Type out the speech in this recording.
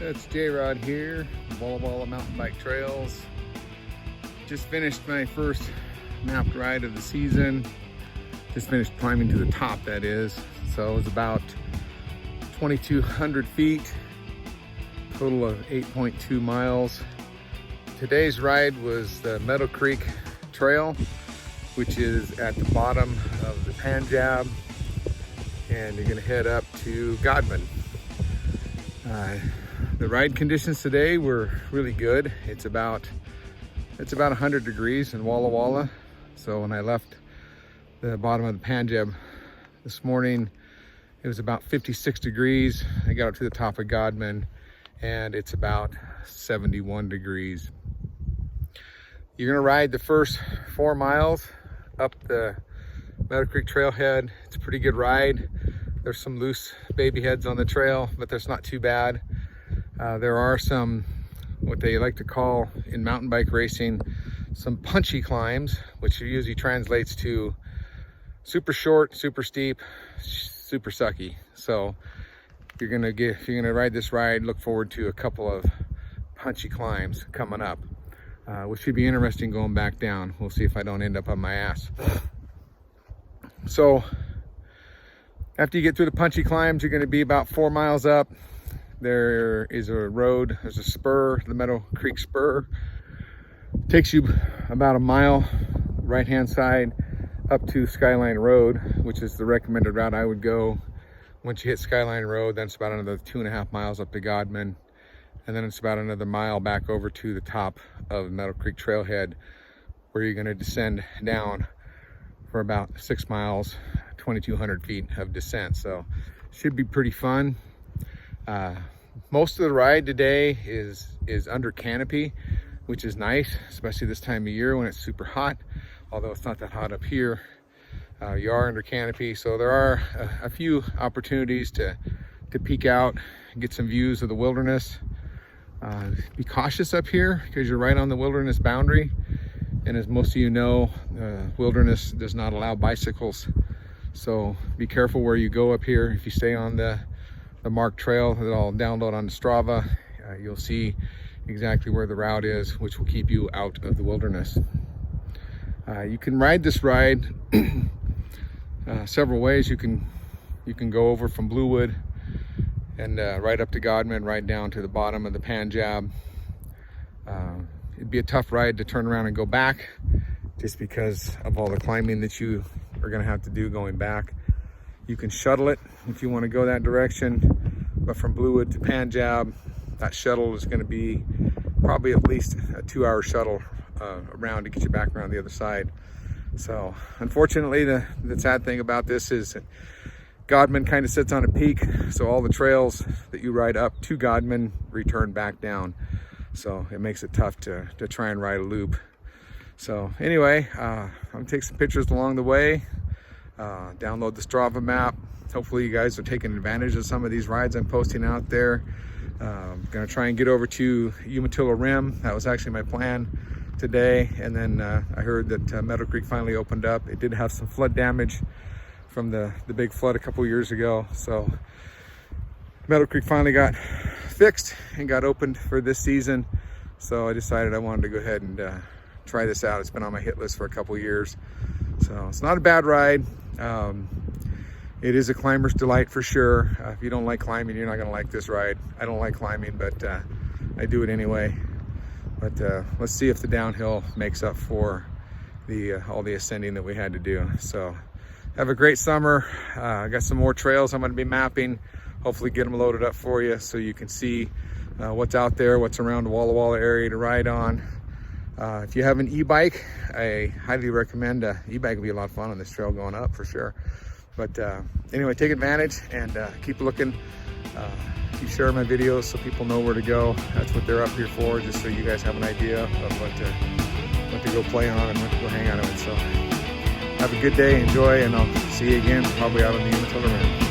It's J-Rod here, Walla Walla Mountain Bike Trails. Just finished my first mapped ride of the season. Just finished climbing to the top, that is. So it was about 2,200 feet, total of 8.2 miles. Today's ride was the Meadow Creek Trail, which is at the bottom of the Panjab, and you're gonna head up to Godman. The ride conditions today were really good. It's about 100 degrees in Walla Walla. So when I left the bottom of the Panjab this morning, it was about 56 degrees. I got up to the top of Godman and it's about 71 degrees. You're gonna ride the first 4 miles up the Meadow Creek trailhead. It's a pretty good ride. There's some loose baby heads on the trail, but that's not too bad. There are some, what they like to call in mountain bike racing, some punchy climbs, which usually translates to super short, super steep, super sucky. So if you're gonna ride this ride, look forward to a couple of punchy climbs coming up, which should be interesting going back down. We'll see if I don't end up on my ass. So after you get through the punchy climbs, you're going to be about 4 miles up. There is a road, there's a spur, the Meadow Creek spur. Takes you about a mile right hand side up to Skyline Road, which is the recommended route I would go. Once you hit Skyline Road, then it's about another 2.5 miles up to Godman, and then it's about another mile back over to the top of Meadow Creek trailhead, where you're going to descend down for about 6 miles, 2,200 feet of descent. So should be pretty fun. Most of the ride today is under canopy, which is nice, especially this time of year when it's super hot. Although it's not that hot up here, you are under canopy. So there are a few opportunities to peek out and get some views of the wilderness. Be cautious up here because you're right on the wilderness boundary. And as most of you know, wilderness does not allow bicycles. So be careful where you go up here. If you stay on the marked trail that I'll download on Strava, you'll see exactly where the route is, which will keep you out of the wilderness. You can ride this ride several ways. You can go over from Bluewood and right up to Godman, right down to the bottom of the Panjab. It'd be a tough ride to turn around and go back, just because of all the climbing that you are going to have to do going back. You can shuttle it if you want to go that direction, but from Bluewood to Panjab, that shuttle is going to be probably at least a 2-hour shuttle around to get you back around the other side. So unfortunately, the sad thing about this is that Godman kind of sits on a peak, so all the trails that you ride up to Godman return back down. So it makes it tough to try and ride a loop. So anyway, I'm gonna take some pictures along the way, download the Strava map. Hopefully you guys are taking advantage of some of these rides I'm posting out there. I'm gonna try and get over to Umatilla Rim. That was actually my plan today. And then I heard that Meadow Creek finally opened up. It did have some flood damage from the big flood a couple years ago. So Meadow Creek finally got fixed and got opened for this season. So I decided I wanted to go ahead and try this out. It's been on my hit list for a couple years. So it's not a bad ride. It is a climber's delight for sure. If you don't like climbing, you're not gonna like this ride. I don't like climbing, but I do it anyway. But let's see if the downhill makes up for all the ascending that we had to do. So have a great summer. I got some more trails I'm gonna be mapping. Hopefully get them loaded up for you so you can see what's out there, what's around the Walla Walla area to ride on. If you have an e-bike, I highly recommend. E-bike will be a lot of fun on this trail going up for sure. But anyway, take advantage and keep looking. Keep sharing my videos so people know where to go. That's what they're up here for, just so you guys have an idea of what to go play on and what to go hang out on. So have a good day, enjoy, and I'll see you again probably out on the Umatilla Rim.